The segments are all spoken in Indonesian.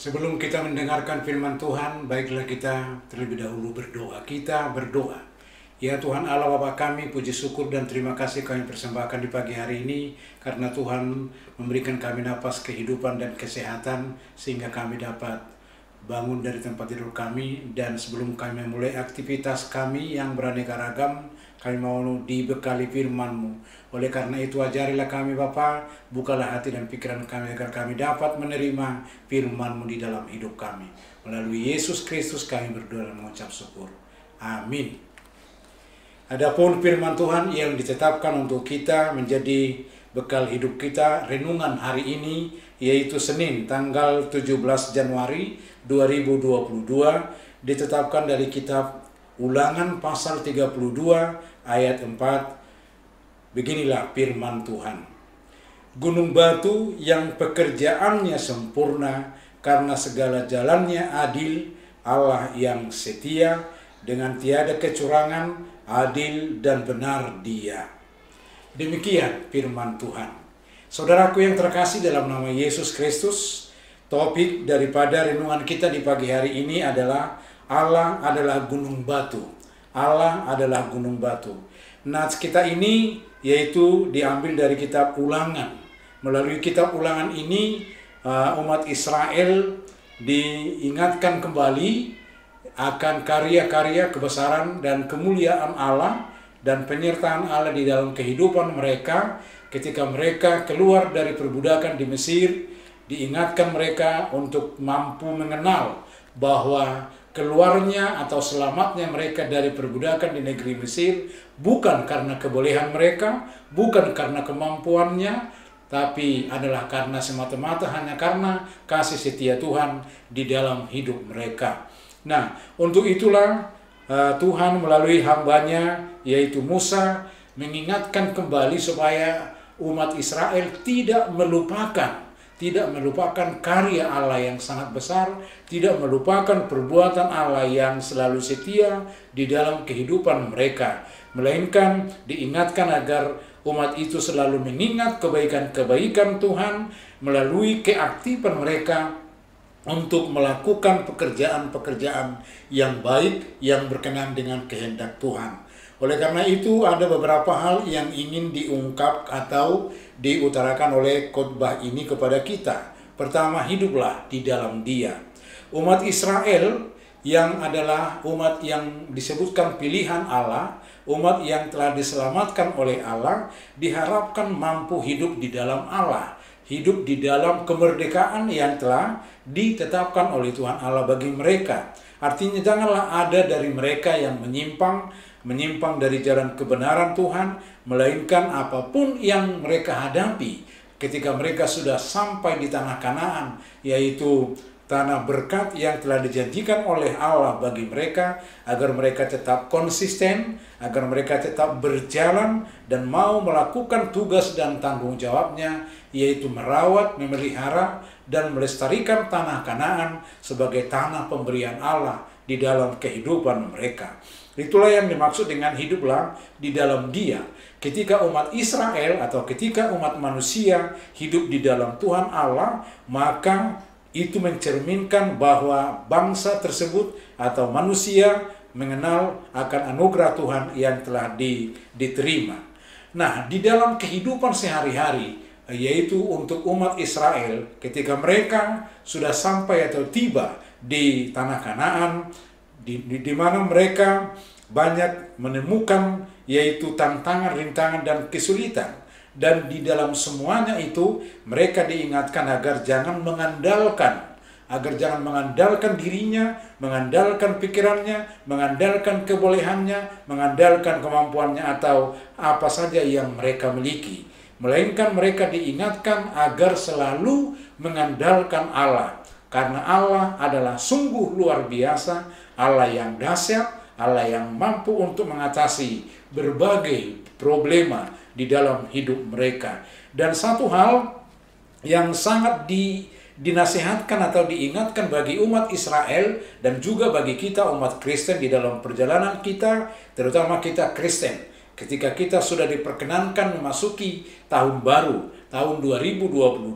Sebelum kita mendengarkan firman Tuhan, baiklah kita terlebih dahulu berdoa. Kita berdoa. Ya Tuhan Allah Bapa kami, puji syukur dan terima kasih kami persembahkan di pagi hari ini, karena Tuhan memberikan kami napas kehidupan dan kesehatan, sehingga kami dapat bangun dari tempat tidur kami. Dan sebelum kami memulai aktivitas kami yang beraneka ragam, kami mau dibekali firman-Mu. Oleh karena itu ajarilah kami Bapa, bukalah hati dan pikiran kami agar kami dapat menerima firman-Mu di dalam hidup kami. Melalui Yesus Kristus kami berdoa dan mengucap syukur. Amin. Adapun firman Tuhan yang ditetapkan untuk kita menjadi bekal hidup kita, renungan hari ini yaitu Senin tanggal 17 Januari 2022, ditetapkan dari kitab Ulangan pasal 32 ayat 4. Beginilah firman Tuhan. Gunung batu yang pekerjaannya sempurna, karena segala jalannya adil, Allah yang setia, dengan tiada kecurangan, adil dan benar Dia. Demikian firman Tuhan. Saudaraku yang terkasih dalam nama Yesus Kristus, topik daripada renungan kita di pagi hari ini adalah Allah adalah gunung batu. Allah adalah gunung batu. Nats kita ini yaitu diambil dari kitab Ulangan. Melalui kitab Ulangan ini umat Israel diingatkan kembali akan karya-karya kebesaran dan kemuliaan Allah dan penyertaan Allah di dalam kehidupan mereka ketika mereka keluar dari perbudakan di Mesir. Diingatkan mereka untuk mampu mengenal bahwa keluarnya atau selamatnya mereka dari perbudakan di negeri Mesir bukan karena kebolehan mereka, bukan karena kemampuannya, tapi adalah karena semata-mata hanya karena kasih setia Tuhan di dalam hidup mereka. Nah, untuk itulah Tuhan melalui hambanya yaitu Musa mengingatkan kembali supaya umat Israel tidak melupakan karya Allah yang sangat besar, tidak melupakan perbuatan Allah yang selalu setia di dalam kehidupan mereka, melainkan diingatkan agar umat itu selalu mengingat kebaikan-kebaikan Tuhan melalui keaktifan mereka untuk melakukan pekerjaan-pekerjaan yang baik yang berkenan dengan kehendak Tuhan. Oleh karena itu ada beberapa hal yang ingin diungkap atau diutarakan oleh khotbah ini kepada kita. Pertama, hiduplah di dalam Dia. Umat Israel yang adalah umat yang disebutkan pilihan Allah, umat yang telah diselamatkan oleh Allah, diharapkan mampu hidup di dalam Allah, hidup di dalam kemerdekaan yang telah ditetapkan oleh Tuhan Allah bagi mereka. Artinya janganlah ada dari mereka yang menyimpang dari jalan kebenaran Tuhan, melainkan apapun yang mereka hadapi ketika mereka sudah sampai di tanah Kanaan, yaitu tanah berkat yang telah dijanjikan oleh Allah bagi mereka, agar mereka tetap konsisten, agar mereka tetap berjalan dan mau melakukan tugas dan tanggung jawabnya, yaitu merawat, memelihara, dan melestarikan tanah Kanaan sebagai tanah pemberian Allah di dalam kehidupan mereka. Itulah yang dimaksud dengan hiduplah di dalam Dia. Ketika umat Israel atau ketika umat manusia hidup di dalam Tuhan Allah, maka itu mencerminkan bahwa bangsa tersebut atau manusia mengenal akan anugerah Tuhan yang telah diterima. Nah, di dalam kehidupan sehari-hari, yaitu untuk umat Israel, ketika mereka sudah sampai atau tiba di tanah Kanaan, di mana mereka banyak menemukan yaitu tantangan, rintangan, dan kesulitan. Dan di dalam semuanya itu mereka diingatkan agar jangan mengandalkan dirinya, mengandalkan pikirannya, mengandalkan kebolehannya, mengandalkan kemampuannya atau apa saja yang mereka miliki. Melainkan mereka diingatkan agar selalu mengandalkan Allah. Karena Allah adalah sungguh luar biasa, Allah yang dahsyat, Allah yang mampu untuk mengatasi berbagai problema di dalam hidup mereka. Dan satu hal yang sangat dinasihatkan atau diingatkan bagi umat Israel dan juga bagi kita umat Kristen di dalam perjalanan kita, terutama kita Kristen, ketika kita sudah diperkenankan memasuki tahun baru tahun 2022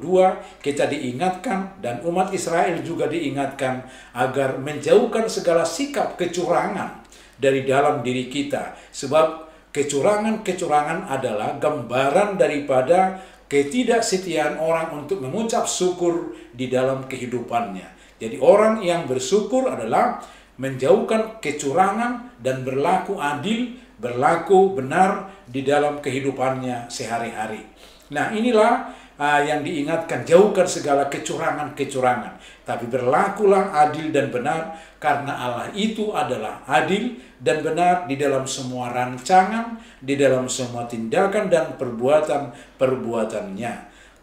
kita diingatkan dan umat Israel juga diingatkan agar menjauhkan segala sikap kecurangan dari dalam diri kita. Sebab kecurangan-kecurangan adalah gambaran daripada ketidaksetiaan orang untuk mengucap syukur di dalam kehidupannya. Jadi orang yang bersyukur adalah menjauhkan kecurangan dan berlaku adil, berlaku benar di dalam kehidupannya sehari-hari. Nah, inilah yang diingatkan, jauhkan segala kecurangan-kecurangan, tapi berlakulah adil dan benar, karena Allah itu adalah adil dan benar di dalam semua rancangan, di dalam semua tindakan dan perbuatan-perbuatannya.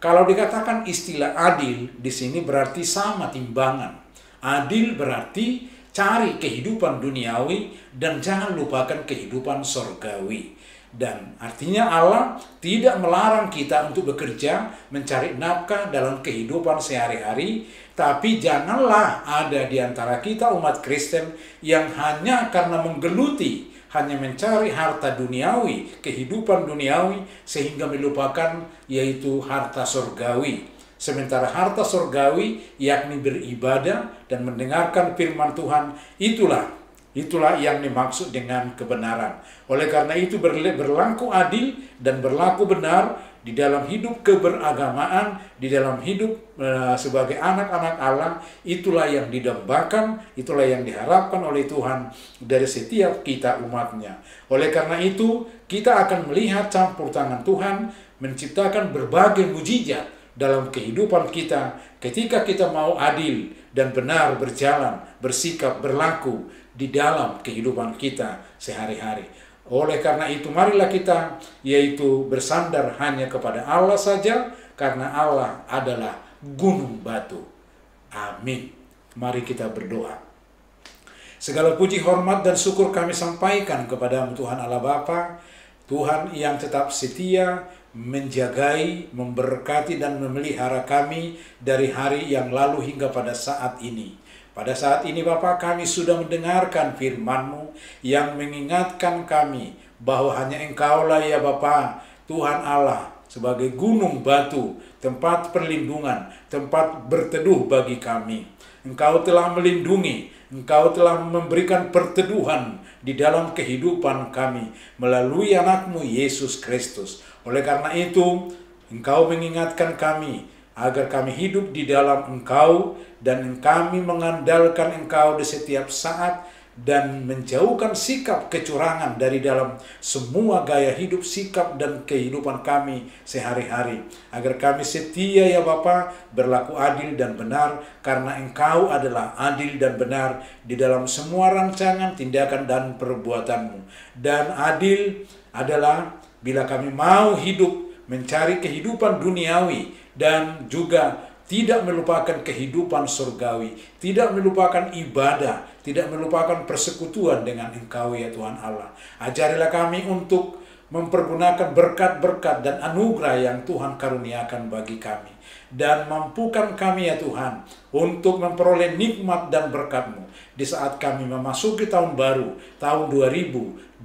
Kalau dikatakan istilah adil di sini berarti sama timbangan. Adil berarti cari kehidupan duniawi dan jangan lupakan kehidupan sorgawi. Dan artinya Allah tidak melarang kita untuk bekerja, mencari nafkah dalam kehidupan sehari-hari, tapi janganlah ada di antara kita umat Kristen yang hanya karena menggeluti, hanya mencari harta duniawi, kehidupan duniawi, sehingga melupakan yaitu harta sorgawi. Sementara harta sorgawi, yakni beribadah dan mendengarkan firman Tuhan, itulah yang dimaksud dengan kebenaran. Oleh karena itu berlaku adil dan berlaku benar di dalam hidup keberagamaan, di dalam hidup sebagai anak-anak Allah, itulah yang didambakan, itulah yang diharapkan oleh Tuhan dari setiap kita umatnya. Oleh karena itu, kita akan melihat campur tangan Tuhan menciptakan berbagai mujizat dalam kehidupan kita ketika kita mau adil dan benar berjalan, bersikap, berlaku di dalam kehidupan kita sehari-hari. Oleh karena itu, marilah kita yaitu bersandar hanya kepada Allah saja, karena Allah adalah gunung batu. Amin. Mari kita berdoa. Segala puji, hormat, dan syukur kami sampaikan kepada Tuhan Allah Bapa, Tuhan yang tetap setia, menjagai, memberkati, dan memelihara kami dari hari yang lalu hingga pada saat ini. Pada saat ini Bapa, kami sudah mendengarkan firman-Mu yang mengingatkan kami bahwa hanya Engkaulah ya Bapa, Tuhan Allah, sebagai gunung batu, tempat perlindungan, tempat berteduh bagi kami. Engkau telah melindungi, Engkau telah memberikan perteduhan di dalam kehidupan kami melalui anak-Mu Yesus Kristus. Oleh karena itu, Engkau mengingatkan kami agar kami hidup di dalam Engkau dan kami mengandalkan Engkau di setiap saat dan menjauhkan sikap kecurangan dari dalam semua gaya hidup, sikap, dan kehidupan kami sehari-hari. Agar kami setia ya Bapa, berlaku adil dan benar, karena Engkau adalah adil dan benar di dalam semua rancangan, tindakan, dan perbuatan-Mu. Dan adil adalah bila kami mau hidup mencari kehidupan duniawi dan juga tidak melupakan kehidupan surgawi, tidak melupakan ibadah, tidak melupakan persekutuan dengan Engkau ya Tuhan Allah. Ajarilah kami untuk mempergunakan berkat-berkat dan anugerah yang Tuhan karuniakan bagi kami. Dan mampukan kami ya Tuhan untuk memperoleh nikmat dan berkat-Mu di saat kami memasuki tahun baru, tahun 2022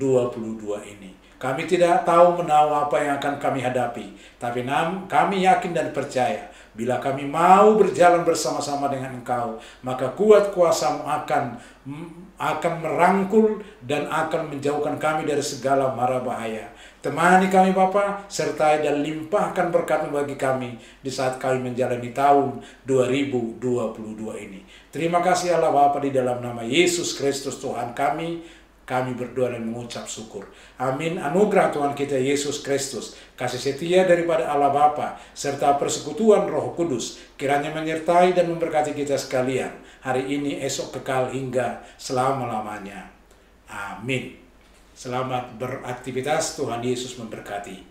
ini. Kami tidak tahu menahu apa yang akan kami hadapi, tapi kami yakin dan percaya bila kami mau berjalan bersama-sama dengan Engkau, maka kuat kuasa-Mu akan merangkul dan akan menjauhkan kami dari segala mara bahaya. Temani kami Bapa, sertai dan limpahkan berkat-Mu bagi kami di saat kami menjalani tahun 2022 ini. Terima kasih Allah Bapa, di dalam nama Yesus Kristus Tuhan kami berdoa dan mengucap syukur. Amin. Anugerah Tuhan kita Yesus Kristus, kasih setia daripada Allah Bapa, serta persekutuan Roh Kudus, kiranya menyertai dan memberkati kita sekalian, hari ini, esok, kekal, hingga selama-lamanya. Amin. Selamat beraktivitas, Tuhan Yesus memberkati.